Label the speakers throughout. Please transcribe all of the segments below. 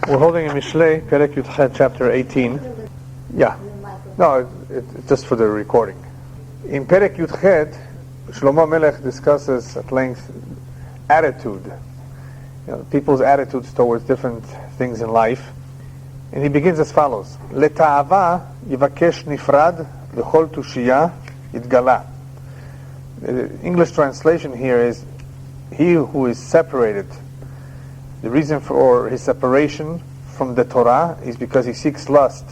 Speaker 1: We're holding a Mishlei, Perek Yudchet, chapter 18. Yeah. No, it's just for the recording. In Perek Yudchet, Shlomo Melech discusses at length attitude. People's attitudes towards different things in life. And he begins as follows. Leta'ava yivakesh nifrad v'chol tushiyah yitgala. The English translation here is, he who is separated. The reason for his separation from the Torah is because he seeks lust,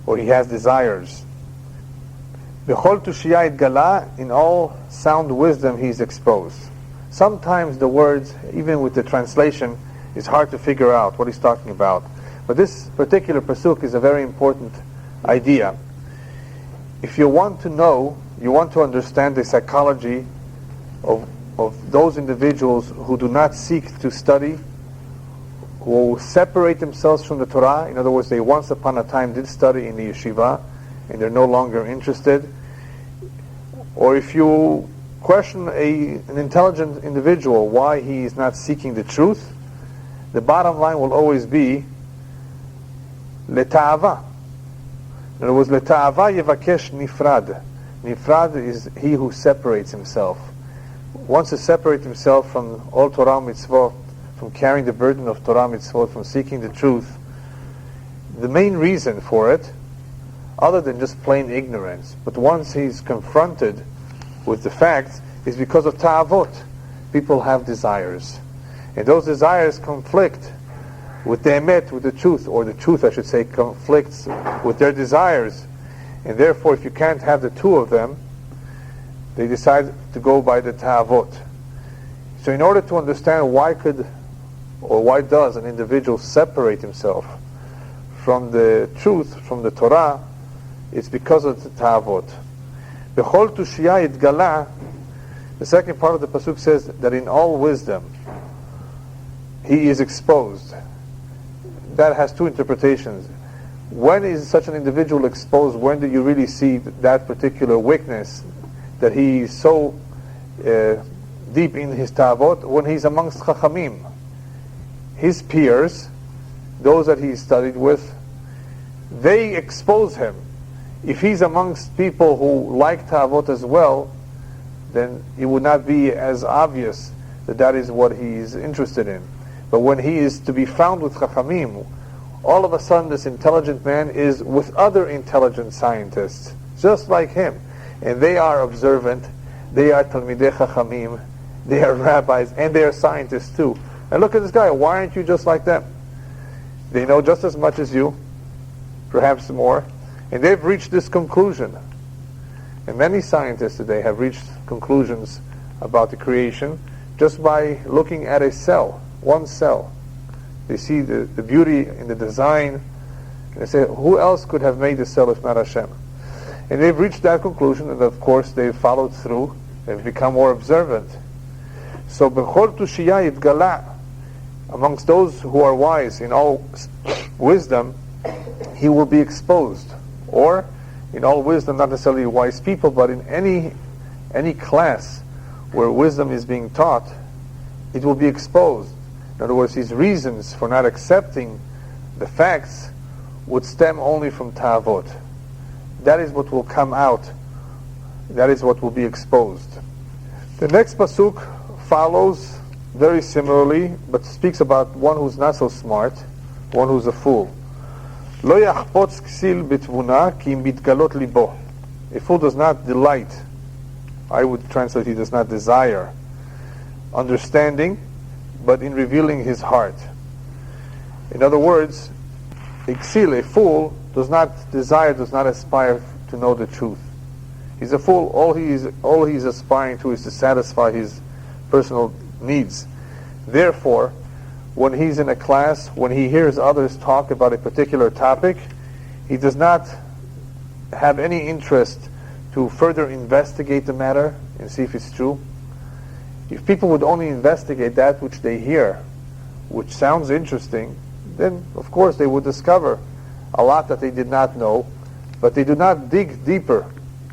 Speaker 1: or he has desires. B'chol tushiyah yitgala, in all sound wisdom he is exposed. Sometimes the words, even with the translation, is hard to figure out what he's talking about. But this particular pasuk is a very important idea. If you want to know, you want to understand the psychology of those individuals who do not seek to study, who separate themselves from the Torah. In other words, they once upon a time did study in the yeshiva, and they're no longer interested. Or if you question an intelligent individual why he is not seeking the truth, the bottom line will always be leta'ava. In other words, leta'ava yevakesh nifrad. Nifrad is he who separates himself. Wants to separate himself from all Torah mitzvot, from carrying the burden of Torah mitzvot, from seeking the truth. The main reason for it, other than just plain ignorance, but once he's confronted with the facts, is because of ta'avot. People have desires, and those desires conflict with the emet, with the truth, or the truth, I should say, conflicts with their desires. And therefore, if you can't have the two of them, they decide to go by the ta'avot. So in order to understand why does an individual separate himself from the truth, from the Torah, it's because of the ta'avot. B'chol tushiyah yitgala, the second part of the pasuk says that in all wisdom he is exposed. That has two interpretations. When is such an individual exposed? When do you really see that particular weakness, that he is so deep in his ta'avot? When he's amongst chachamim, his peers, those that he studied with, they expose him. If he's amongst people who like ta'avot as well, then it would not be as obvious that that is what he's interested in. But when he is to be found with chachamim, all of a sudden this intelligent man is with other intelligent scientists, just like him. And they are observant, they are talmidei chachamim, they are rabbis, and they are scientists too. And look at this guy, why aren't you just like them? They know just as much as you, perhaps more, and they've reached this conclusion. And many scientists today have reached conclusions about the creation just by looking at a cell, one cell. They see the beauty in the design, and they say, who else could have made the cell if not Hashem? And they've reached that conclusion, and of course they've followed through, they've become more observant. So, b'chol tushiyah yitgala, amongst those who are wise in all wisdom, he will be exposed. Or, in all wisdom, not necessarily wise people, but in any class where wisdom is being taught, it will be exposed. In other words, his reasons for not accepting the facts would stem only from ta'avot. That is what will come out. That is what will be exposed. The next pasuk follows very similarly, but speaks about one who's not so smart, one who's a fool. Lo yachpotz ksil bitvuna ki mitgalot libo. A fool does not delight. I would translate, he does not desire understanding, but in revealing his heart. In other words, a fool does not desire, does not aspire to know the truth. He's a fool. All he's aspiring to is to satisfy his personal needs. Therefore, when he's in a class, when he hears others talk about a particular topic, he does not have any interest to further investigate the matter and see if it's true. If people would only investigate that which they hear, which sounds interesting, then of course they would discover a lot that they did not know, but they do not dig deeper.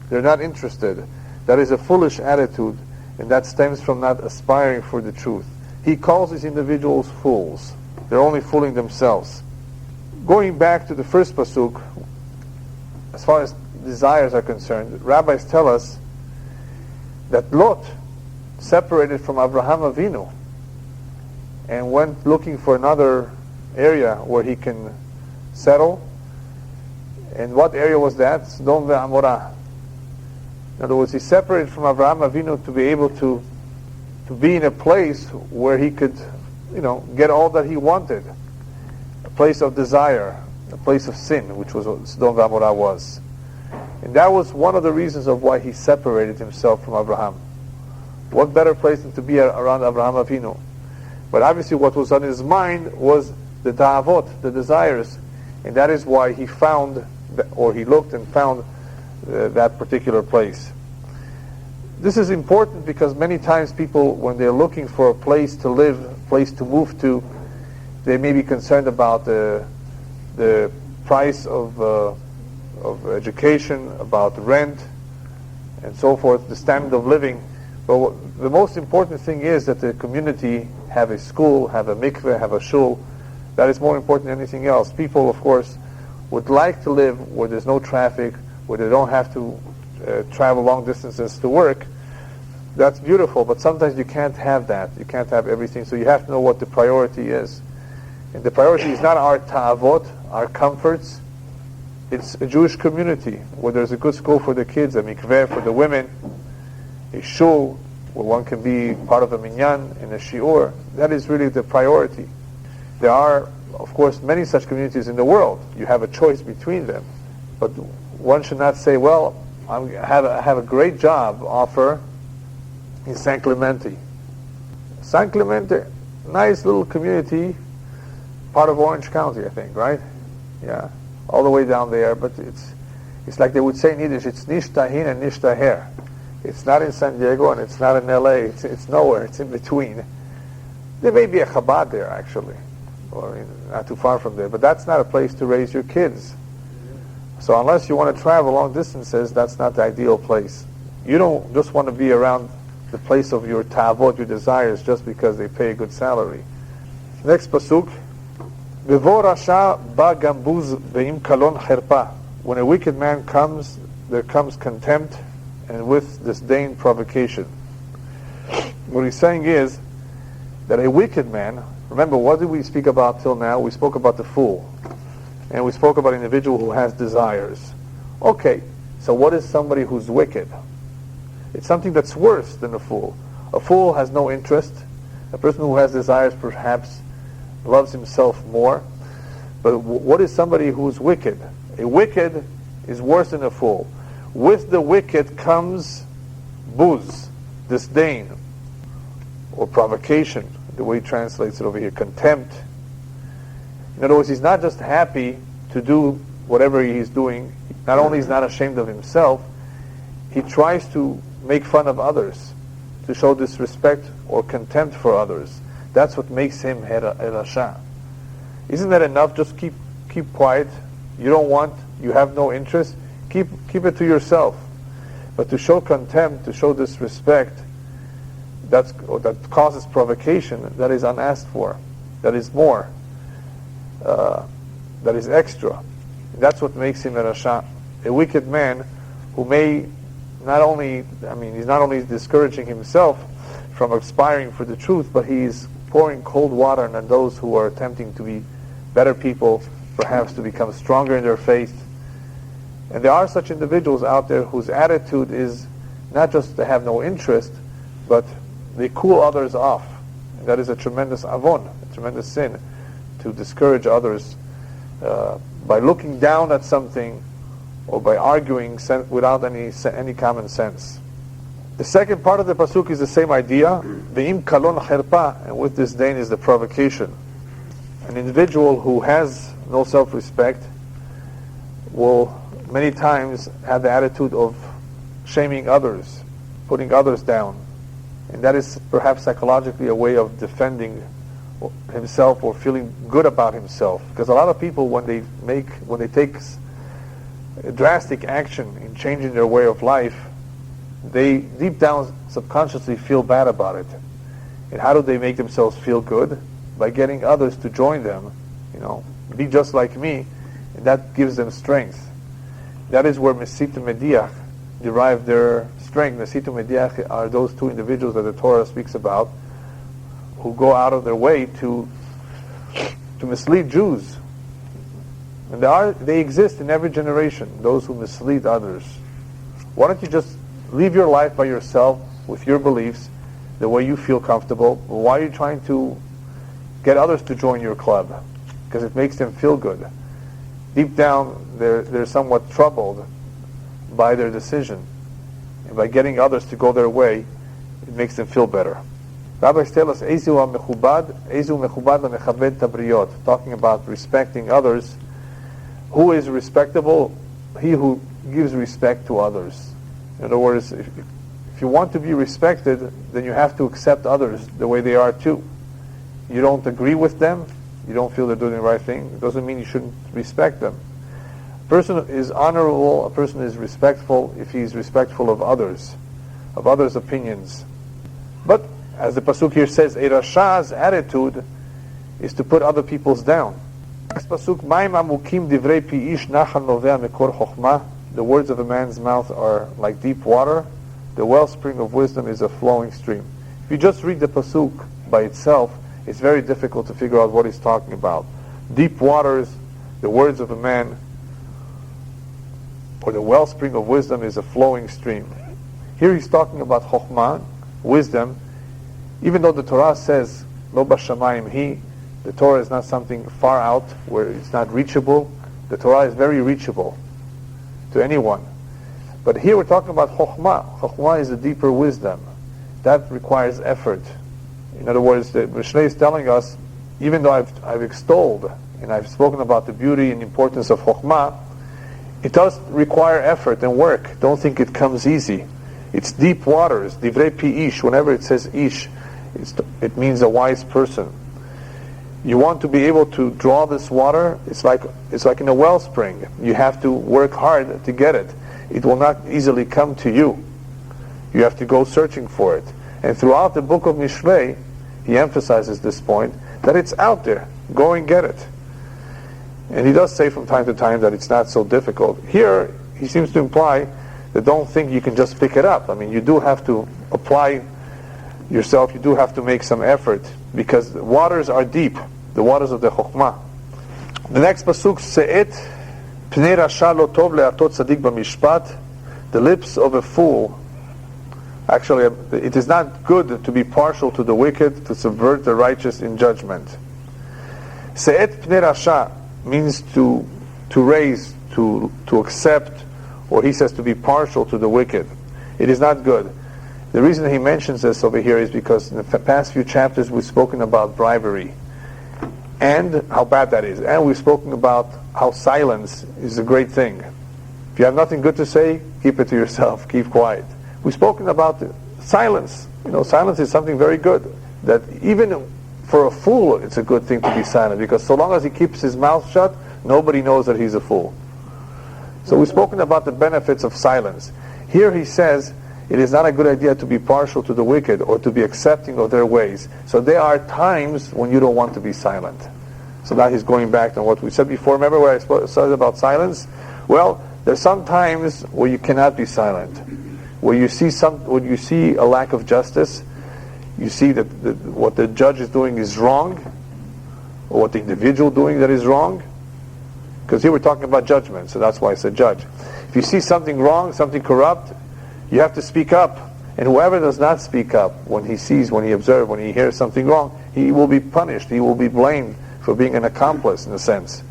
Speaker 1: They're not interested. That is a foolish attitude, and that stems from not aspiring for the truth. He calls these individuals fools. They're only fooling themselves. Going back to the first pasuk, as far as desires are concerned, rabbis tell us that Lot separated from Abraham Avinu and went looking for another area where he can settle. And what area was that? Sodom ve'Amorah. In other words, he separated from Abraham Avinu to be able to be in a place where he could, get all that he wanted. A place of desire, a place of sin, which was what Sodom ve'Amorah was. And that was one of the reasons of why he separated himself from Abraham. What better place than to be around Abraham Avinu? But obviously what was on his mind was the ta'avot, the desires. And that is why he found, or he looked and found that particular place. This is important because many times people, when they're looking for a place to live, a place to move to, they may be concerned about the price of education, about rent, and so forth, the standard of living. But the most important thing is that the community have a school, have a mikveh, have a shul. That is more important than anything else. People, of course, would like to live where there's no traffic, where they don't have to travel long distances to work. That's beautiful, but sometimes you can't have that. You can't have everything, so you have to know what the priority is. And the priority is not our ta'avot, our comforts. It's a Jewish community where there's a good school for the kids, a mikveh for the women, a shul where one can be part of a minyan and a shiur. That is really the priority. There are, of course, many such communities in the world. You have a choice between them. But one should not say, well, I have a great job offer in San Clemente. San Clemente, nice little community, part of Orange County, I think, right? Yeah, all the way down there. But it's like they would say in Yiddish, it's nicht dahin and nicht daher. It's not in San Diego and it's not in LA. It's nowhere. It's in between. There may be a Chabad there, actually, or not too far from there. But that's not a place to raise your kids. So unless you want to travel long distances, that's not the ideal place. You don't just want to be around the place of your ta'avot, your desires, just because they pay a good salary. Next pasuk. B'vo rasha ba gambuz ve'im kalon cherpa. When a wicked man comes, there comes contempt, and with disdain, provocation. What he's saying is that a wicked man, remember, what did we speak about till now? We spoke about the fool. And we spoke about an individual who has desires. Okay, so what is somebody who's wicked? It's something that's worse than a fool. A fool has no interest. A person who has desires perhaps loves himself more. But what is somebody who's wicked? A wicked is worse than a fool. With the wicked comes buz, disdain, or provocation, the way he translates it over here, contempt. In other words, he's not just happy to do whatever he's doing. Not only is he not ashamed of himself, he tries to make fun of others, to show disrespect or contempt for others. That's what makes him Rasha. Isn't that enough? Just keep quiet. You don't want, you have no interest. Keep it to yourself. But to show contempt, to show disrespect, that causes provocation, that is unasked for. That is more. That is extra. That's what makes him a Rasha. A wicked man who may not only, he's not only discouraging himself from aspiring for the truth, but he's pouring cold water on those who are attempting to be better people, perhaps to become stronger in their faith. And there are such individuals out there whose attitude is not just to have no interest, but they cool others off. And that is a tremendous avon, a tremendous sin, to discourage others by looking down at something or by arguing without any common sense. The second part of the pasuk is the same idea. Ve'im kalon cherpa, and with disdain is the provocation. An individual who has no self-respect will many times have the attitude of shaming others, putting others down. And that is perhaps psychologically a way of defending himself or feeling good about himself. Because a lot of people, when they take drastic action in changing their way of life, they deep down subconsciously feel bad about it. And how do they make themselves feel good? by getting others to join them, be just like me, and that gives them strength. That is where Mesit and Mediach derive their strength. Mesit and Mediach are those two individuals that the Torah speaks about, who go out of their way to mislead Jews. And they exist in every generation, those who mislead others. Why don't you just live your life by yourself with your beliefs, the way you feel comfortable? Why are you trying to get others to join your club? Because it makes them feel good. Deep down, they're somewhat troubled by their decision. And by getting others to go their way, it makes them feel better. Rabbis tell us, Ezu mechubad lemechabed tabriot, talking about respecting others. Who is respectable? He who gives respect to others. In other words, if you want to be respected, then you have to accept others the way they are too. You don't agree with them, you don't feel they're doing the right thing, it doesn't mean you shouldn't respect them. A person is honorable, a person is respectful if he is respectful of others' opinions. But as the pasuk here says, a rasha's attitude is to put other people's down. Next pasuk, Ma'im amukim divrei pi ish nachal novea mekor chokhmah. The words of a man's mouth are like deep water. The wellspring of wisdom is a flowing stream. If you just read the pasuk by itself, it's very difficult to figure out what he's talking about. Deep waters, the words of a man, or the wellspring of wisdom is a flowing stream. Here he's talking about chokhmah, wisdom. Even though the Torah says, Lo b'shamayim the Torah is not something far out where it's not reachable. The Torah is very reachable to anyone. But here we're talking about chokhmah. Chokhmah is a deeper wisdom. That requires effort. In other words, the Mishlei is telling us, even though I've extolled and I've spoken about the beauty and importance of chokhmah, it does require effort and work. Don't think it comes easy. It's deep waters. Divrei pi ish. Whenever it says ish, it means a wise person. You want to be able to draw this water, it's like in a wellspring. You have to work hard to get it. It will not easily come to you. You have to go searching for it. And throughout the book of Mishlei, he emphasizes this point, that it's out there. Go and get it. And he does say from time to time that it's not so difficult. Here, he seems to imply that don't think you can just pick it up. I mean, you do have to apply yourself, you do have to make some effort, because the waters are deep, the waters of the Chokhmah. The next pasuk, Se'et pnei rasha lo tov le'atot tzadik b'mishpat. The lips of a fool, actually, it is not good to be partial to the wicked, to subvert the righteous in judgment. Se'et pnei rasha means to raise, to accept, or he says to be partial to the wicked. It is not good. The reason he mentions this over here is because in the past few chapters we've spoken about bribery and how bad that is. And we've spoken about how silence is a great thing. If you have nothing good to say, keep it to yourself, keep quiet. We've spoken about silence. Silence is something very good. That even for a fool, it's a good thing to be silent, because so long as he keeps his mouth shut, nobody knows that he's a fool. So we've spoken about the benefits of silence. Here he says, it is not a good idea to be partial to the wicked or to be accepting of their ways. So there are times when you don't want to be silent. So now he's going back to what we said before. Remember where I said about silence? Well, there's some times where you cannot be silent. Where you see a lack of justice, you see that what the judge is doing is wrong, or what the individual doing that is wrong. Because here we're talking about judgment, so that's why I said judge. If you see something wrong, something corrupt, you have to speak up. And whoever does not speak up, when he sees, when he observes, when he hears something wrong, he will be punished. He will be blamed for being an accomplice, in a sense,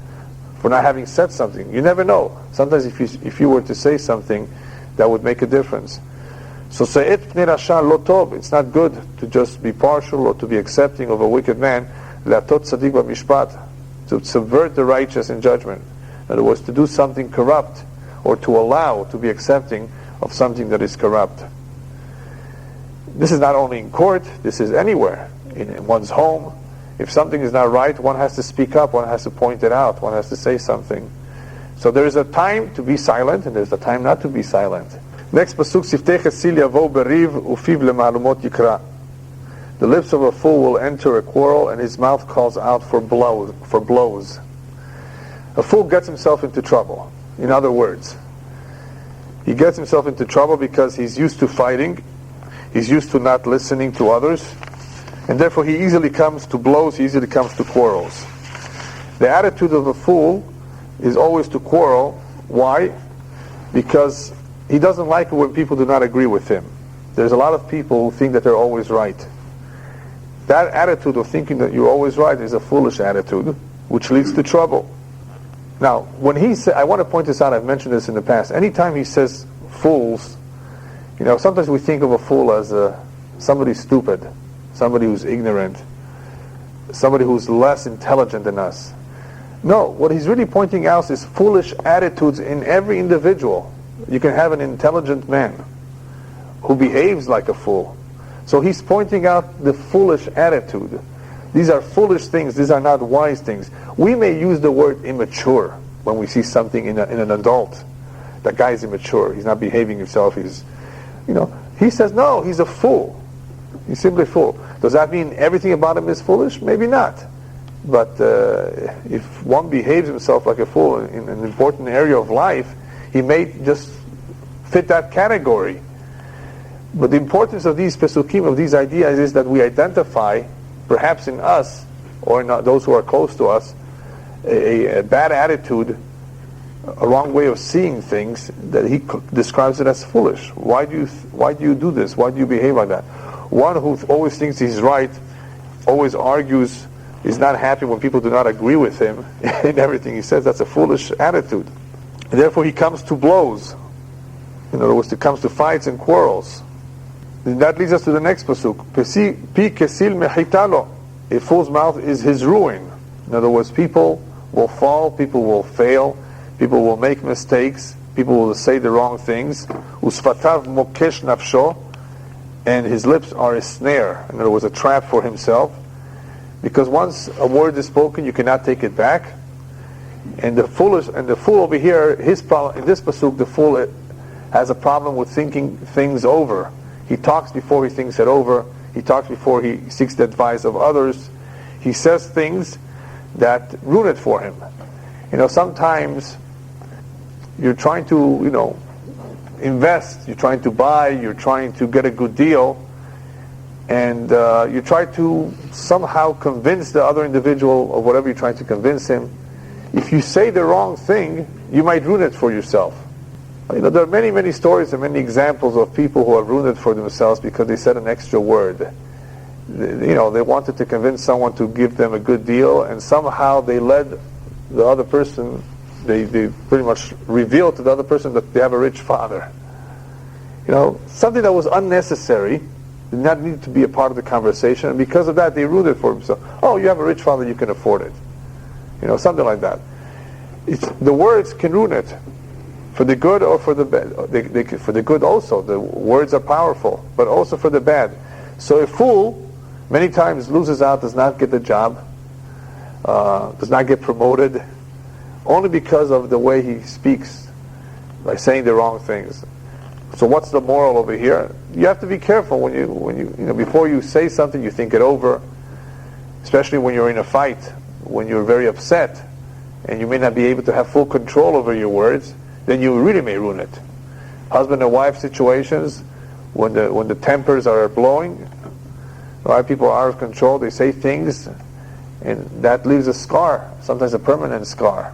Speaker 1: for not having said something. You never know. Sometimes if you were to say something, that would make a difference. So Se'et pnei rasha lo tov. It's not good to just be partial or to be accepting of a wicked man. Le'atot tzadik b'mishpat. To subvert the righteous in judgment. In other words, to do something corrupt, or to allow, to be accepting of something that is corrupt. This is not only in court, this is anywhere. In one's home, if something is not right, one has to speak up, one has to point it out, one has to say something. So there is a time to be silent, and there's a time not to be silent. Next pasuk, Siftei chesil yavo beriv ufiv lemalumot yikra. The lips of a fool will enter a quarrel, and his mouth calls out for blows. A fool gets himself into trouble. In other words, he gets himself into trouble because he's used to fighting, he's used to not listening to others, and therefore he easily comes to blows, he easily comes to quarrels. The attitude of a fool is always to quarrel. Why? Because he doesn't like it when people do not agree with him. There's a lot of people who think that they're always right. That attitude of thinking that you're always right is a foolish attitude, which leads to trouble. Now, when he says, I want to point this out, I've mentioned this in the past, anytime he says fools, sometimes we think of a fool as somebody stupid, somebody who's ignorant, somebody who's less intelligent than us. No, what he's really pointing out is foolish attitudes in every individual. You can have an intelligent man who behaves like a fool. So he's pointing out the foolish attitude. These are foolish things. These are not wise things. We may use the word immature when we see something in an adult. That guy's immature. He's not behaving himself. He says, no, he's a fool. He's simply a fool. Does that mean everything about him is foolish? Maybe not. But if one behaves himself like a fool in an important area of life, he may just fit that category. But the importance of these pesukim, of these ideas, is that we identify, perhaps in us, or in those who are close to us, a bad attitude, a wrong way of seeing things, that he describes it as foolish. Why do you do this? Why do you behave like that? One who always thinks he's right, always argues, is not happy when people do not agree with him in everything he says, that's a foolish attitude. And therefore he comes to blows. In other words, it comes to fights and quarrels. And that leads us to the next pasuk. Pi kesil mechitalo. A fool's mouth is his ruin. In other words, people will fall, people will fail, people will make mistakes, people will say the wrong things. Usfatav mokesh nafsho. And his lips are a snare. In other words, a trap for himself. Because once a word is spoken, you cannot take it back. And the fool over here, his problem in this pasuk, the fool has a problem with thinking things over. He talks before he thinks it over. He talks before he seeks the advice of others. He says things that ruin it for him. Sometimes you're trying to, invest, you're trying to buy, you're trying to get a good deal, and you try to somehow convince the other individual of whatever you're trying to convince him. If you say the wrong thing, you might ruin it for yourself. There are many, many stories and many examples of people who have ruined it for themselves because they said an extra word. They wanted to convince someone to give them a good deal, and somehow they led the other person, they pretty much revealed to the other person that they have a rich father. Something that was unnecessary, did not need to be a part of the conversation, and because of that they ruined it for themselves. Oh, you have a rich father, you can afford it. Something like that. The words can ruin it. For the good or for the bad. For the good also. The words are powerful, but also for the bad. So a fool many times loses out, does not get the job, does not get promoted, only because of the way he speaks, by saying the wrong things. So what's the moral over here? You have to be careful when you before you say something, you think it over, especially when you're in a fight, when you're very upset, and you may not be able to have full control over your words, then you really may ruin it. Husband and wife situations, when the tempers are blowing, a lot of people are out of control, they say things, and that leaves a scar, sometimes a permanent scar.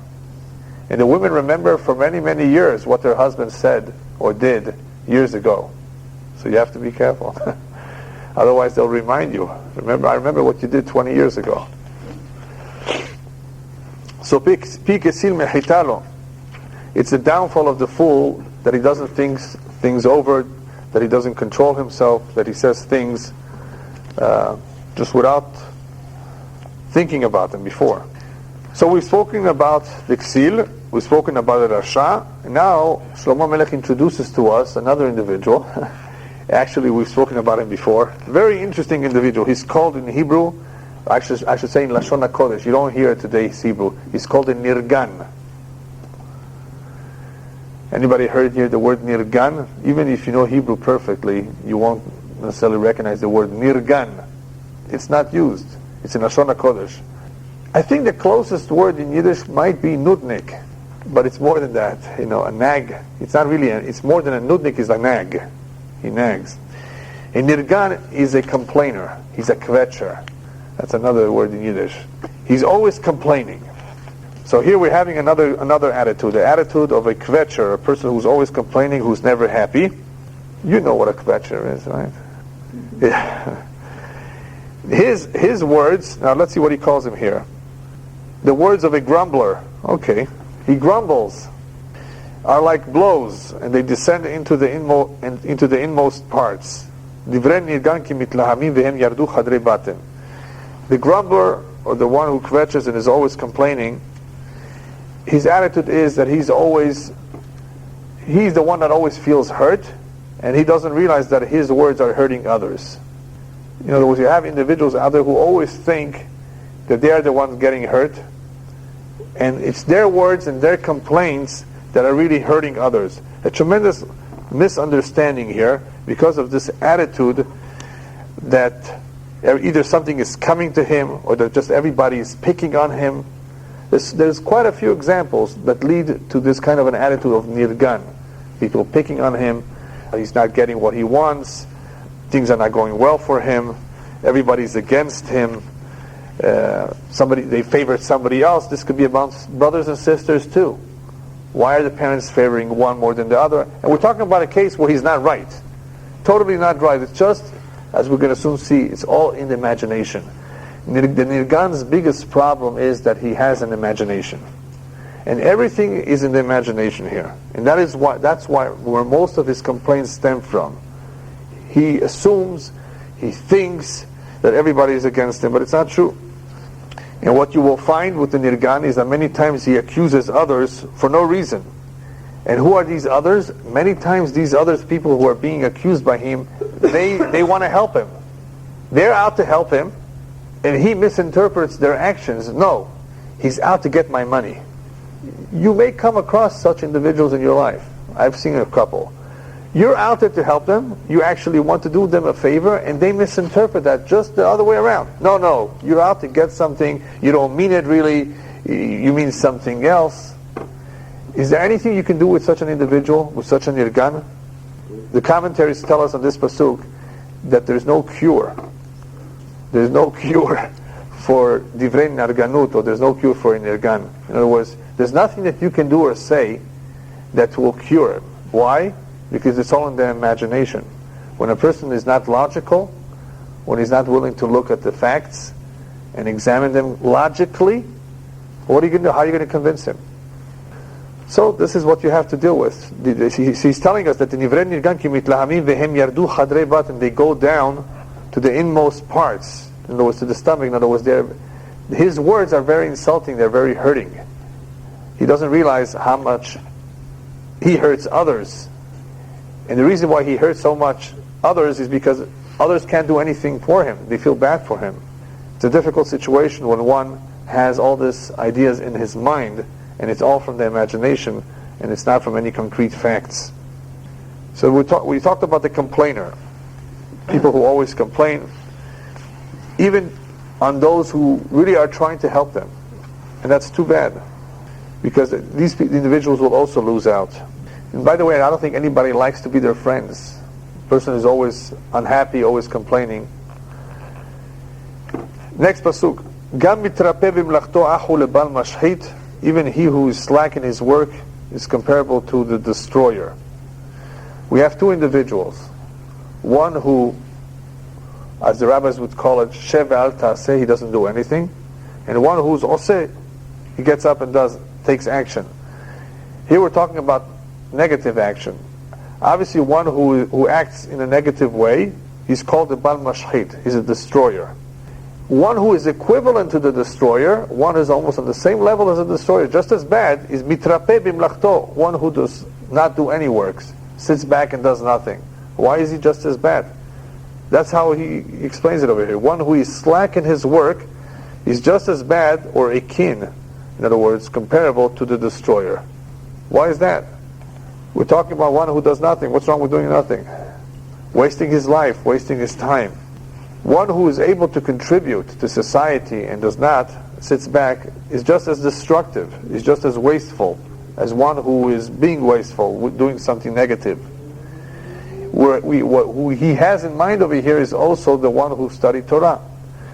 Speaker 1: And the women remember for many, many years what their husband said or did years ago. So you have to be careful. Otherwise they'll remind you. I remember what you did 20 years ago. So pi kesil mechitalo. It's the downfall of the fool that he doesn't think things over, that he doesn't control himself, that he says things just without thinking about them before. So we've spoken about the ksil, we've spoken about the rasha, and now Shlomo Melech introduces to us another individual. Actually, we've spoken about him before. Very interesting individual. He's called in Hebrew, I should say in Lashon HaKodesh, you don't hear it today, it's Hebrew. He's called a nirgan. Anybody heard here the word nirgan? Even if you know Hebrew perfectly, you won't necessarily recognize the word nirgan. it's not used. It's in Lashon HaKodesh. I think the closest word in Yiddish might be nudnik, but it's more than that. A nag. It's not really. It's more than a nudnik. Is a nag. He nags. A nirgan is a complainer. He's a kvetcher. That's another word in Yiddish. He's always complaining. So here we're having another attitude. The attitude of a kvetcher, a person who's always complaining, who's never happy. You know what a kvetcher is, right? Yeah. His words. Now let's see what he calls him here. The words of a grumbler. Okay, he grumbles. Are like blows, and they descend into the inmost parts. The grumbler, or the one who kvetches and is always complaining, his attitude is that he's the one that always feels hurt, and he doesn't realize that his words are hurting others. In other words, you have individuals out there who always think that they are the ones getting hurt, and it's their words and their complaints that are really hurting others. A tremendous misunderstanding here because of this attitude that either something is coming to him or that just everybody is picking on him. There's quite a few examples that lead to this kind of an attitude of nirgan. People picking on him, he's not getting what he wants, things are not going well for him, everybody's against him, they favor somebody else. This could be amongst brothers and sisters too. Why are the parents favoring one more than the other? And we're talking about a case where he's not right. Totally not right. It's just, as we're going to soon see, it's all in the imagination. The nirgan's biggest problem is that he has an imagination. And everything is in the imagination here. And that's where most of his complaints stem from. He assumes, he thinks that everybody is against him, but it's not true. And what you will find with the nirgan is that many times he accuses others for no reason. And who are these others? Many times these others, people who are being accused by him, they want to help him. They're out to help him, and he misinterprets their actions. No, he's out to get my money. You may come across such individuals in your life. I've seen a couple. You're out there to help them. You actually want to do them a favor, and they misinterpret that just the other way around. No, you're out to get something. You don't mean it really. You mean something else. Is there anything you can do with such an individual, with such an nirgan? The commentaries tell us on this pasuk that there's no cure. There's no cure for divrei narganut, or there's no cure for a nirgan. In other words, there's nothing that you can do or say that will cure it. Why? Because it's all in the imagination. When a person is not logical, when he's not willing to look at the facts and examine them logically, what are you going to do? How are you going to convince him? So this is what you have to deal with. He's telling us that the nivrei nirgan ki mitlahamim vehem yardu chadrei batn, they go down to the inmost parts. In other words, to the stomach. In other words, his words are very insulting. They're very hurting. He doesn't realize how much he hurts others. And the reason why he hurts so much others is because others can't do anything for him. They feel bad for him. It's a difficult situation when one has all these ideas in his mind, and it's all from the imagination, and it's not from any concrete facts. So we talked about the complainer. People who always complain, even on those who really are trying to help them. And that's too bad, because these individuals will also lose out. And by the way, I don't think anybody likes to be their friends. The person is always unhappy, always complaining. Next pasuk. Gam mitrape b'mlachto achu lebal mashchit. Even he who is slack in his work is comparable to the destroyer. We have two individuals. One who, as the rabbis would call it, shev al ta'aseh, he doesn't do anything. And one who's oseh, he gets up and takes action. Here we're talking about negative action. Obviously one who acts in a negative way, he's called the bal mashchit, he's a destroyer. One who is equivalent to the destroyer, one is almost on the same level as a destroyer, just as bad, is mitrape bimlachto, one who does not do any works, sits back and does nothing. Why is he just as bad? That's how he explains it over here. One who is slack in his work is just as bad, or a kin, in other words, comparable to the destroyer. Why is that? We're talking about one who does nothing. What's wrong with doing nothing? Wasting his life, wasting his time. One who is able to contribute to society and does not, sits back, is just as destructive, is just as wasteful as one who is being wasteful, doing something negative. Who he has in mind over here is also the one who studied Torah.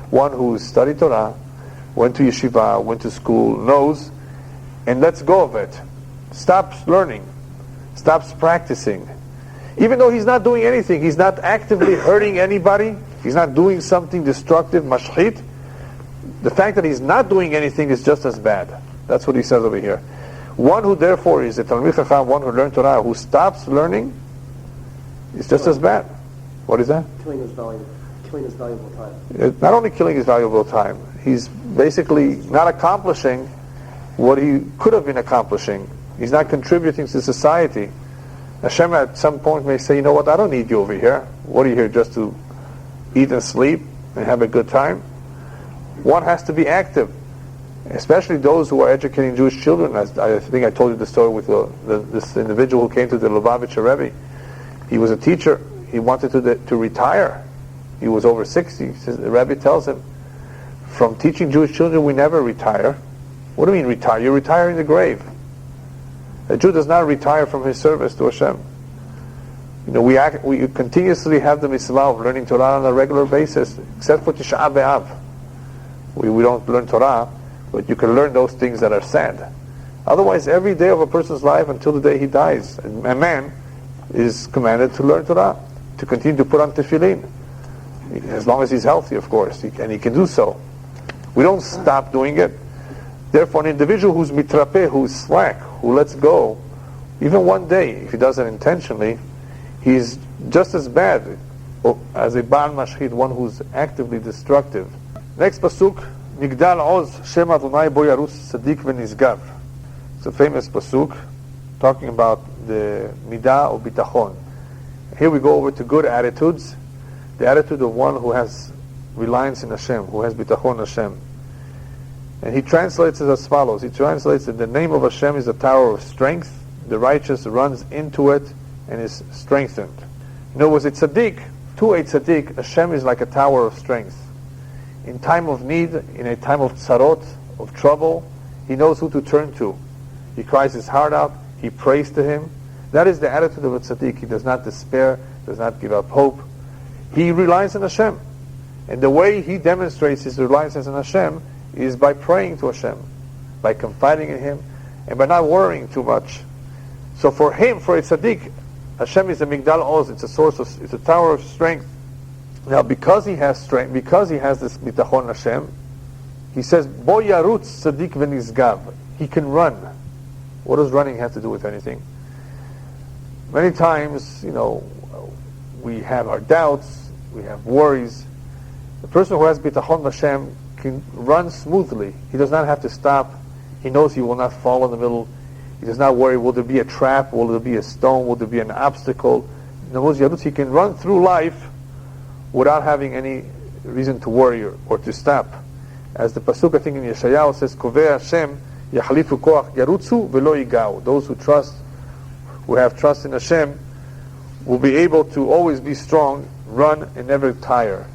Speaker 1: One who studied Torah, went to yeshiva, went to school, knows, and lets go of it. Stops learning, stops practicing. Even though he's not doing anything, he's not actively hurting anybody, he's not doing something destructive, mashchit, the fact that he's not doing anything is just as bad. That's what he says over here. One who therefore is a Talmid Chacham, one who learned Torah, who stops learning, is just as bad. What is that?
Speaker 2: Killing his valuable time.
Speaker 1: Not only killing his valuable time, he's basically not accomplishing what he could have been accomplishing. He's not contributing to society. Hashem at some point may say, you know what, I don't need you over here. What are you here, just to eat and sleep and have a good time? One has to be active, especially those who are educating Jewish children. As I think I told you the story with this individual who came to the Lubavitcher Rebbe. He was a teacher. He wanted to retire. He was over 60. The Rebbe tells him, from teaching Jewish children, we never retire. What do you mean retire? You retire in the grave. A Jew does not retire from his service to Hashem. You know, we continuously have the mitzvah of learning Torah on a regular basis, except for Tisha B'Av. We don't learn Torah, but you can learn those things that are sad. Otherwise, every day of a person's life until the day he dies, a man is commanded to learn Torah, to continue to put on tefillin, as long as he's healthy, of course, and he can do so. We don't stop doing it. Therefore, an individual who's mitrapeh, who's slack, who lets go, even one day, if he does it intentionally, he's just as bad as a Baal Mashchit, one who's actively destructive. Next pasuk, Migdal Oz Shem Adonai Bo Yarutz Tzadik V'Nizgav. It's a famous pasuk talking about the midah of bitachon. Here we go over to good attitudes, the attitude of one who has reliance in Hashem, who has bitachon Hashem. And he translates it as follows. He translates that the name of Hashem is a tower of strength. The righteous runs into it and is strengthened. In other words, a tzaddik, to a tzaddik, Hashem is like a tower of strength. In time of need, in a time of tzarot, of trouble, he knows who to turn to. He cries his heart out, he prays to him. That is the attitude of a tzaddik. He does not despair, does not give up hope. He relies on Hashem. And the way he demonstrates his reliance on Hashem is by praying to Hashem, by confiding in Him, and by not worrying too much. So for him, for a tzaddik, Hashem is a Migdal Oz, it's a tower of strength. Now because he has strength, because he has this bitachon Hashem, he says, Bo yarutz tzaddik v'nizgav. He can run. What does running have to do with anything? Many times, we have our doubts, we have worries. The person who has bitachon Hashem can run smoothly. He does not have to stop. He knows he will not fall in the middle. He does not worry, will there be a trap? Will there be a stone? Will there be an obstacle? In other words, he can run through life without having any reason to worry or to stop. As the pasuk, I think in Yeshayahu says, Kovei Hashem yachlifu koach yarutzu velo yigau. Those who have trust in Hashem will be able to always be strong, run, and never tire.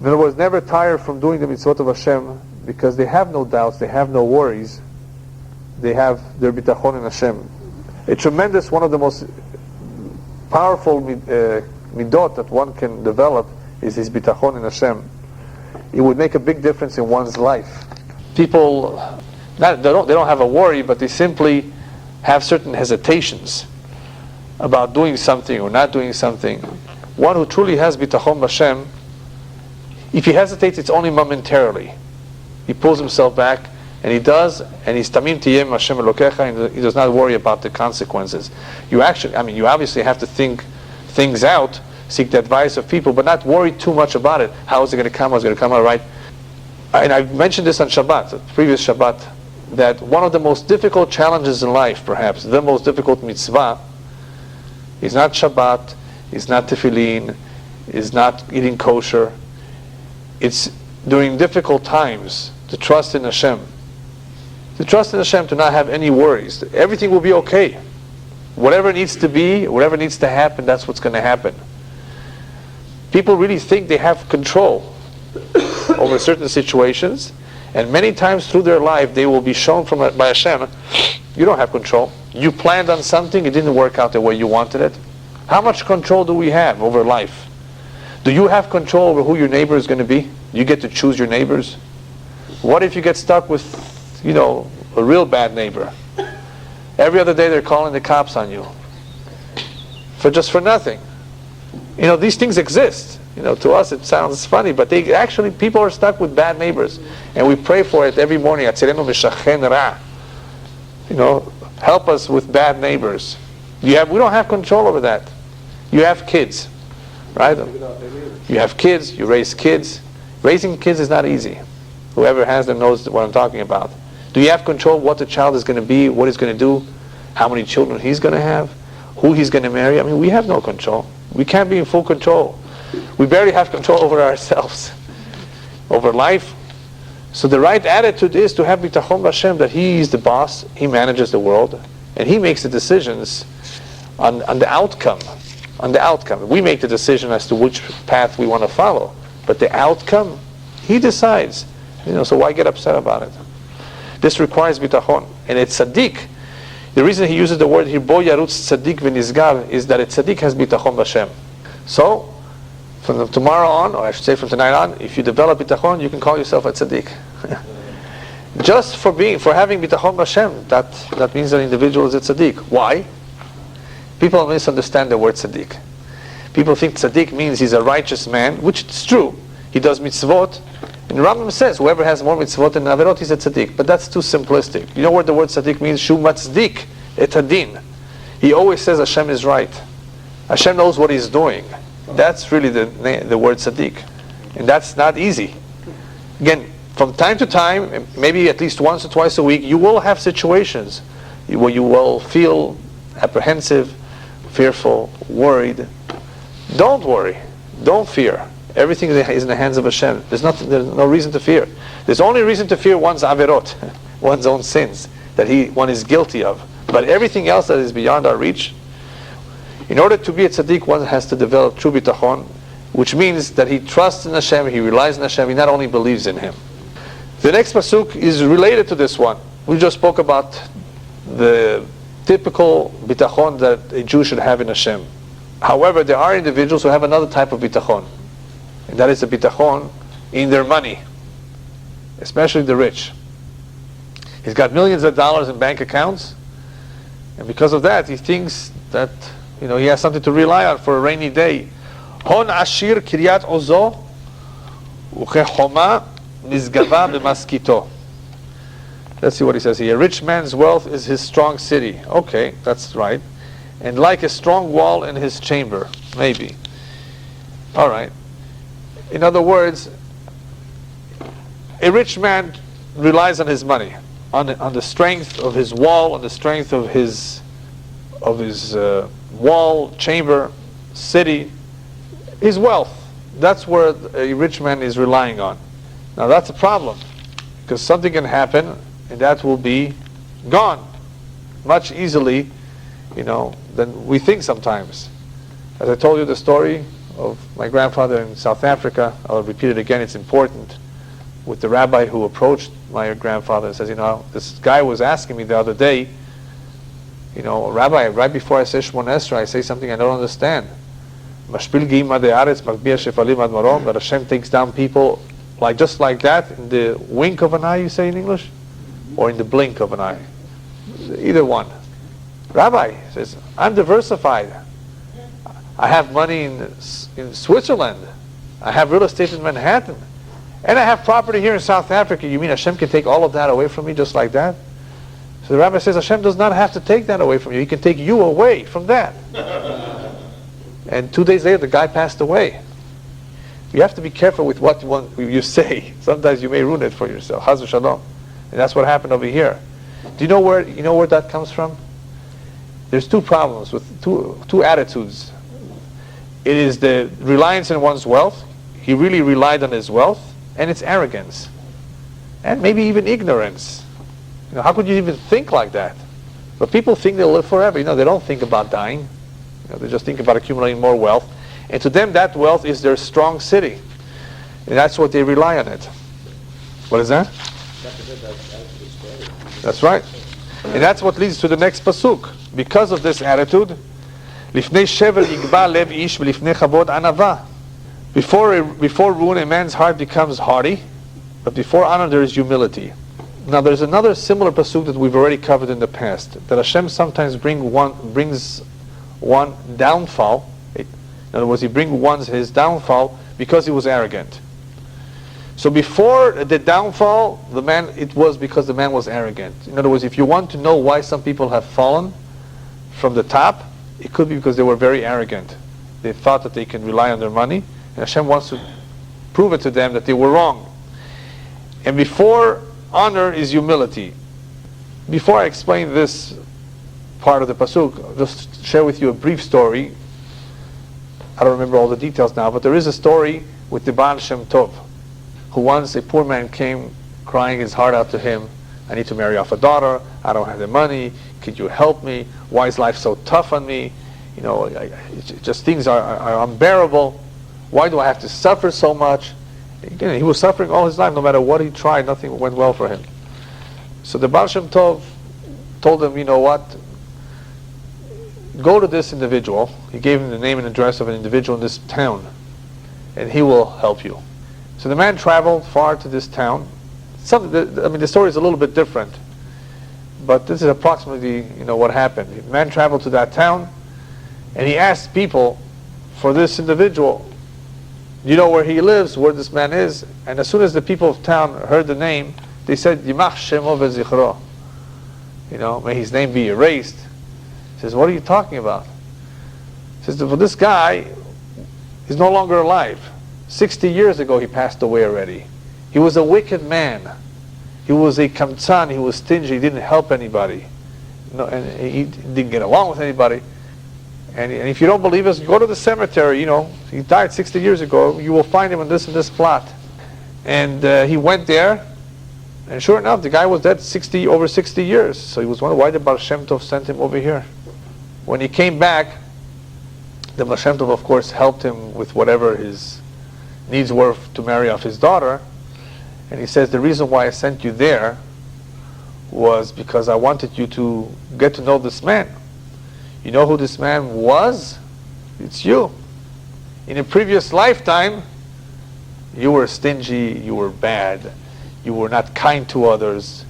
Speaker 1: In other words, never tire from doing the mitzvot of Hashem, because they have no doubts, they have no worries, they have their bitachon in Hashem. A tremendous, one of the most powerful midot that one can develop is his bitachon in Hashem. It would make a big difference in one's life. People, they don't have a worry, but they simply have certain hesitations about doing something or not doing something. One who truly has bitachon Hashem, if he hesitates, it's only momentarily. He pulls himself back, and he does, and he's tamim tiyem Hashem Elokecha, and he does not worry about the consequences. You obviously have to think things out, seek the advice of people, but not worry too much about it. How is it going to come? How is it going to come out right? And I've mentioned this on Shabbat, the previous Shabbat, that one of the most difficult challenges in life, perhaps the most difficult mitzvah, is not Shabbat, is not tefillin, is not eating kosher. It's during difficult times to trust in Hashem. To trust in Hashem, to not have any worries. Everything will be okay. Whatever needs to be, whatever needs to happen, that's what's going to happen. People really think they have control over certain situations, and many times through their life they will be shown by Hashem, you don't have control. You planned on something, it didn't work out the way you wanted it. How much control do we have over life? Do you have control over who your neighbor is going to be? You get to choose your neighbors? What if you get stuck with, a real bad neighbor? Every other day they're calling the cops on you. For nothing. These things exist. To us it sounds funny, but people are stuck with bad neighbors. And we pray for it every morning. Help us with bad neighbors. We don't have control over that. You have kids, right? You have kids, you raise kids. Raising kids is not easy. Whoever has them knows what I'm talking about. Do you have control what the child is going to be, what he's going to do, how many children he's going to have, who he's going to marry? I mean, we have no control. We can't be in full control. We barely have control over ourselves, over life. So the right attitude is to have bitachon b'Hashem, that He is the boss, He manages the world, and He makes the decisions on the outcome. On the outcome. We make the decision as to which path we want to follow. But the outcome, He decides. So why get upset about it? This requires bitachon. And it's tzaddik. The reason he uses the word here, bo yarutz tzaddik v'nizgar, is that a tzaddik has bitachon b'Hashem. So, from tomorrow on, or I should say from tonight on, if you develop bitachon, you can call yourself a tzaddik. Just for having bitachon b'Hashem, that means that an individual is a tzaddik. Why? People misunderstand the word tzaddik. People think tzaddik means he's a righteous man, which is true. He does mitzvot. And Rambam says, whoever has more mitzvot than averot, he's a tzaddik. But that's too simplistic. You know what the word tzaddik means? Shu matzdik et hadin. He always says Hashem is right. Hashem knows what He's doing. That's really the word tzaddik. And that's not easy. Again, from time to time, maybe at least once or twice a week, you will have situations where you will feel apprehensive, fearful, worried. Don't worry. Don't fear. Everything is in the hands of Hashem. There's no reason to fear. There's only reason to fear one's averot, one's own sins, that one is guilty of. But everything else that is beyond our reach, in order to be a tzaddik, one has to develop true bitachon, which means that he trusts in Hashem, he relies on Hashem, he not only believes in Him. The next pasuk is related to this one. We just spoke about the typical bitachon that a Jew should have in Hashem. However, there are individuals who have another type of bitachon. And that is the bitachon in their money, especially the rich. He's got millions of dollars in bank accounts, and because of that, he thinks that he has something to rely on for a rainy day. Hon ashir kiryat ozo uchechoma nizgava b'maskito. Let's see what he says here. A rich man's wealth is his strong city. Okay, that's right. And like a strong wall in his chamber, maybe. All right. In other words, a rich man relies on his money, on the strength of his wall, on the strength of his wall, chamber, city, his wealth. That's where a rich man is relying on. Now that's a problem, because something can happen, and that will be gone much easily, than we think sometimes. As I told you the story of my grandfather in South Africa, I'll repeat it again, it's important, with the rabbi who approached my grandfather and says, this guy was asking me the other day, Rabbi, right before I say Shmon Esrei, I say something I don't understand. That Hashem takes down people just like that, in the wink of an eye, you say in English? Or in the blink of an eye? Either one. Rabbi says, I'm diversified. I have money in Switzerland. I have real estate in Manhattan. And I have property here in South Africa. You mean Hashem can take all of that away from me just like that? So the rabbi says, Hashem does not have to take that away from you. He can take you away from that. And 2 days later, the guy passed away. You have to be careful with what you say. Sometimes you may ruin it for yourself. Chas v'shalom. And that's what happened over here. Do you know where that comes from? There's two problems with two attitudes. It is the reliance on one's wealth. He really relied on his wealth, and it's arrogance, and maybe even ignorance. How could you even think like that? But people think they'll live forever. They don't think about dying. They just think about accumulating more wealth. And to them that wealth is their strong city. And that's what they rely on it. What is that? That's right. And that's what leads to the next pasuk. Because of this attitude, Lifnei shevel yigba lev ish v'lifnei chavod anava. Before ruin, a man's heart becomes haughty, but before honor there is humility. Now there's another similar pasuk that we've already covered in the past, that Hashem sometimes brings one downfall. In other words, He brings his downfall because he was arrogant. So before the downfall, it was because the man was arrogant. In other words, if you want to know why some people have fallen from the top, it could be because they were very arrogant. They thought that they can rely on their money, and Hashem wants to prove it to them that they were wrong. And before honor is humility. Before I explain this part of the pasuk, I'll just share with you a brief story. I don't remember all the details now, but there is a story with the Baal Shem Tov, who once a poor man came crying his heart out to him. I need to marry off a daughter. I don't have the money. Could you help me? Why is life so tough on me? You know, just things are unbearable. Why do I have to suffer so much? Again, he was suffering all his life. No matter what he tried, nothing went well for him. So the Baal Shem Tov told him, you know what? Go to this individual. He gave him the name and address of an individual in this town, and he will help you. So the man traveled far to this town. The story is a little bit different, but this is approximately, what happened. The man traveled to that town, and he asked people for this individual. You know where he lives, where this man is? And as soon as the people of town heard the name, they said, Yimach Shemo v'zichro. May his name be erased. He says, what are you talking about? He says, for this guy, he's no longer alive. 60 years ago he passed away already. He was a wicked man. He was a kamtzan, he was stingy, he didn't help anybody. And he didn't get along with anybody. And if you don't believe us, go to the cemetery. He died 60 years ago. You will find him in this and this plot. And he went there, and sure enough, the guy was dead over 60 years. So he was wondering, why did Baal Shem Tov send him over here? When he came back, the Baal Shem Tov, of course, helped him with whatever his needs were to marry off his daughter. And he says, the reason why I sent you there was because I wanted you to get to know this man. You know who this man was? It's you. In a previous lifetime, you were stingy, you were bad, you were not kind to others.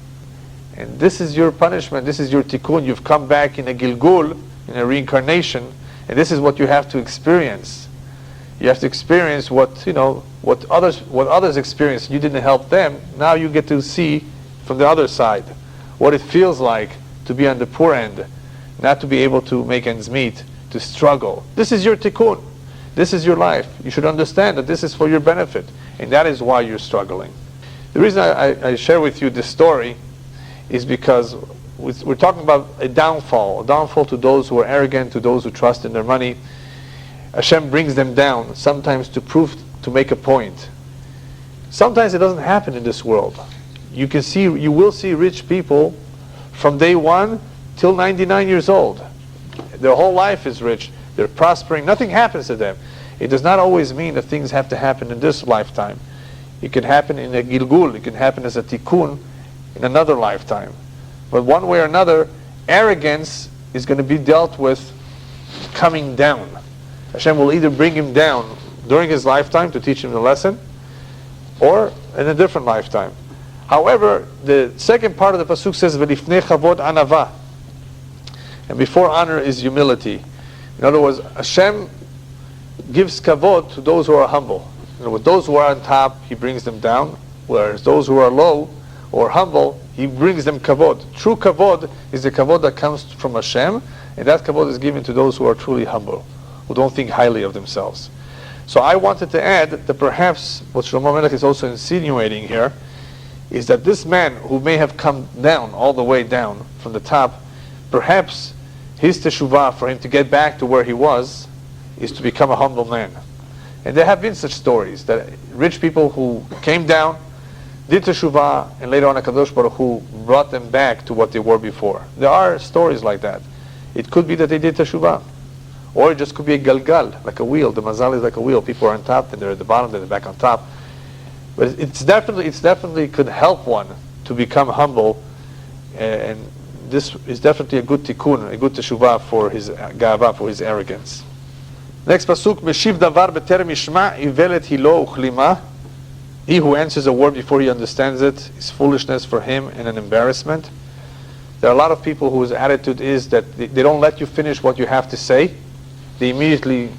Speaker 1: And this is your punishment, this is your tikkun. You've come back in a gilgul, in a reincarnation, and this is what you have to experience. You have to experience what others experienced. You didn't help them. Now you get to see from the other side what it feels like to be on the poor end, not to be able to make ends meet, to struggle. This is your tikkun. This is your life. You should understand that this is for your benefit, and that is why you're struggling. The reason I share with you this story is because we're talking about a downfall to those who are arrogant, to those who trust in their money. Hashem brings them down, sometimes to make a point. Sometimes it doesn't happen in this world. You will see rich people from day one till 99 years old. Their whole life is rich. They're prospering. Nothing happens to them. It does not always mean that things have to happen in this lifetime. It can happen in a gilgul. It can happen as a tikkun in another lifetime. But one way or another, arrogance is going to be dealt with coming down. Hashem will either bring him down during his lifetime to teach him the lesson, or in a different lifetime. However, the second part of the pasuk says, "V'lifnei chavod anava," and before honor is humility. In other words, Hashem gives kavod to those who are humble. In other words, those who are on top, He brings them down, whereas those who are low or humble, He brings them kavod. True kavod is the kavod that comes from Hashem, and that kavod is given to those who are truly humble, who don't think highly of themselves. So I wanted to add that perhaps what Shlomo Melech is also insinuating here is that this man who may have come down, all the way down from the top, perhaps his teshuvah for him to get back to where he was is to become a humble man. And there have been such stories, that rich people who came down, did teshuvah, and later on HaKadosh Baruch Hu brought them back to what they were before. There are stories like that. It could be that they did teshuvah. Or it just could be a galgal, like a wheel. The mazal is like a wheel. People are on top, then they're at the bottom, then they're back on top. But it's definitely could help one to become humble, and this is definitely a good tikkun, a good teshuvah for his gava, for his arrogance. Next pasuk, Meshiv davar beterem yishma ivelet hilo uchlima. He who answers a word before he understands it is foolishness for him and an embarrassment. There are a lot of people whose attitude is that they don't let you finish what you have to say. They immediately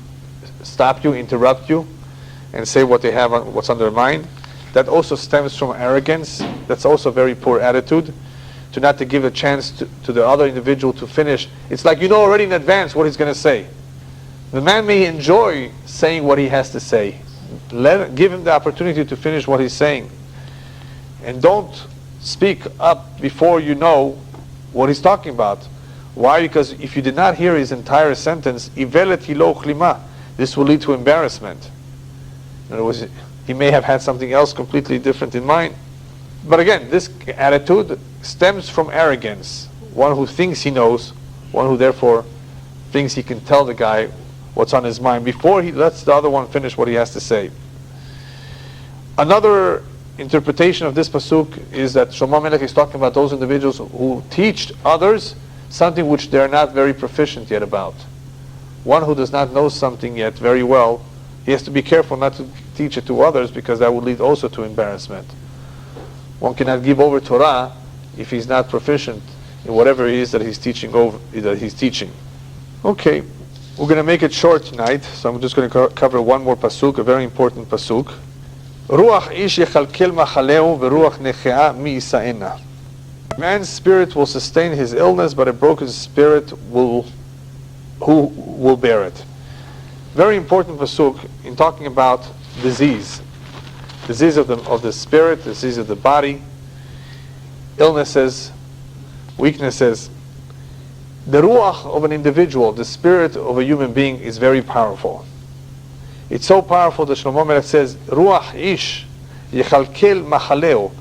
Speaker 1: stop you, interrupt you, and say what they have, what's on their mind. That also stems from arrogance. That's also a very poor attitude, to not to give a chance to the other individual to finish. It's like you know already in advance what he's going to say. The man may enjoy saying what he has to say. Give him the opportunity to finish what he's saying. And don't speak up before you know what he's talking about. Why? Because if you did not hear his entire sentence, ivelet hilo chlima, this will lead to embarrassment. In other words, he may have had something else completely different in mind. But again, this attitude stems from arrogance. One who thinks he knows, one who therefore thinks he can tell the guy what's on his mind before he lets the other one finish what he has to say. Another interpretation of this pasuk is that Shlomo Melech is talking about those individuals who teach others something which they are not very proficient yet about. One who does not know something yet very well, he has to be careful not to teach it to others, because that would lead also to embarrassment. One cannot give over Torah if he's not proficient in whatever it is that he's teaching. Okay, we're going to make it short tonight, so I'm just going to cover one more pasuk, a very important pasuk. Ruach ish yechalkel machaleu v'ruach nechea mi yisa'ena. Man's spirit will sustain his illness, but a broken spirit who will bear it. Very important pasuk in talking about disease of the spirit, disease of the body, illnesses, weaknesses. The ruach of an individual, the spirit of a human being, is very powerful. It's so powerful that Shlomo Melech says, Ruach ish yechalkel machaleo.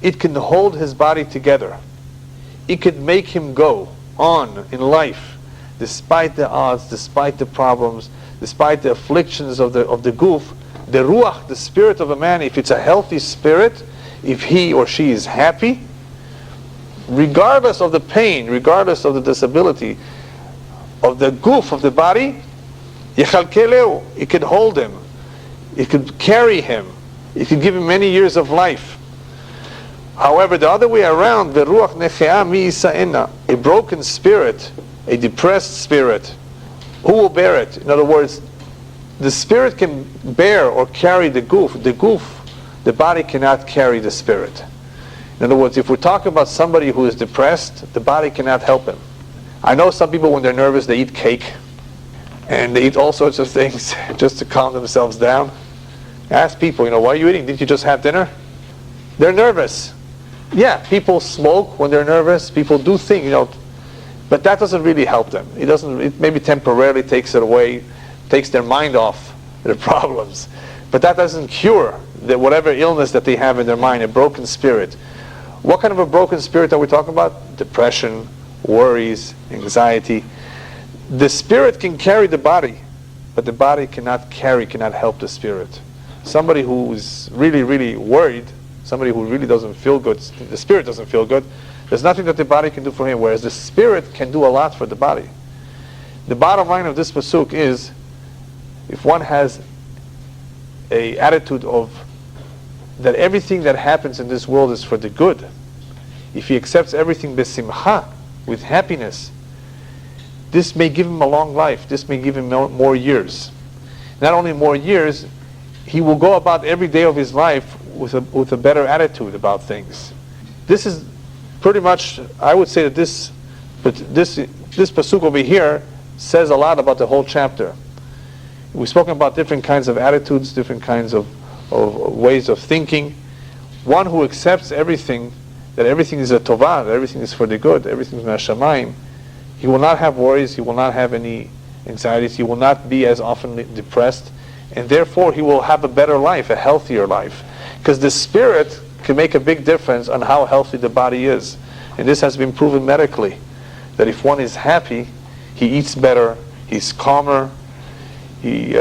Speaker 1: It can hold his body together. It can make him go on in life, despite the odds, despite the problems, despite the afflictions of the goof. The ruach, the spirit of a man, if it's a healthy spirit, if he or she is happy, regardless of the pain, regardless of the disability of the goof of the body, yechalkeleu, it could hold him, it could carry him, it could give him many years of life. However, the other way around, the ruach nechea mi yisa'ena, a broken spirit, a depressed spirit, who will bear it? In other words, the spirit can bear or carry the goof. The body cannot carry the spirit. In other words, if we're talking about somebody who is depressed, the body cannot help him. I know some people, when they're nervous, they eat cake, and they eat all sorts of things just to calm themselves down. Ask people, why are you eating? Didn't you just have dinner? They're nervous. Yeah, people smoke when they're nervous. People do things, but that doesn't really help them. It maybe temporarily takes it away, takes their mind off their problems. But that doesn't cure whatever illness that they have in their mind, a broken spirit. What kind of a broken spirit are we talking about? Depression, worries, anxiety. The spirit can carry the body, but the body cannot help the spirit. Somebody who is really, really worried, somebody who really doesn't feel good, the spirit doesn't feel good, there's nothing that the body can do for him, whereas the spirit can do a lot for the body. The bottom line of this pasuk is, if one has a attitude of that everything that happens in this world is for the good, if he accepts everything besimcha, with happiness, this may give him a long life. This may give him more years. Not only more years, he will go about every day of his life with a better attitude about things. This is pretty much, I would say that this pasuk over here says a lot about the whole chapter. We've spoken about different kinds of attitudes, different kinds of ways of thinking. One who accepts everything, that everything is a tovah, that everything is for the good, everything is מהשמיים, he will not have worries, he will not have any anxieties, he will not be as often depressed, and therefore he will have a better life, a healthier life. Because the spirit can make a big difference on how healthy the body is. And this has been proven medically, that if one is happy, he eats better, He's calmer. He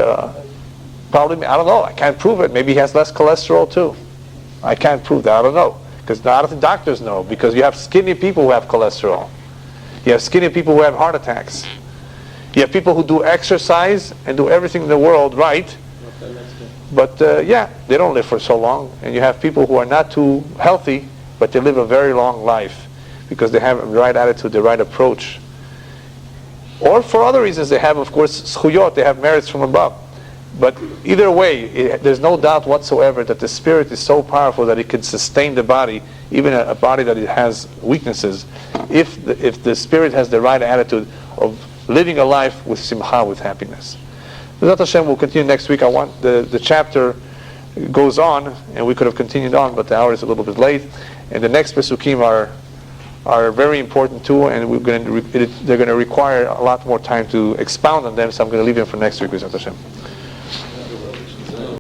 Speaker 1: probably, I don't know, I can't prove it. Maybe he has less cholesterol too. I can't prove that, I don't know. Because I don't think doctors know, because you have skinny people who have cholesterol. You have skinny people who have heart attacks. You have people who do exercise and do everything in the world right, but they don't live for so long. And you have people who are not too healthy, but they live a very long life because they have the right attitude, the right approach. Or for other reasons, they have, of course, zchuyot, they have merits from above. But either way, there's no doubt whatsoever that the spirit is so powerful that it can sustain the body, even a body that it has weaknesses, if the spirit has the right attitude of living a life with simcha, with happiness. B'ezrat Hashem, we'll continue next week. I want the chapter goes on, and we could have continued on, but the hour is a little bit late. And the next pesukim are very important too, and they're going to require a lot more time to expound on them. So I'm going to leave them for next week, B'ezrat Hashem.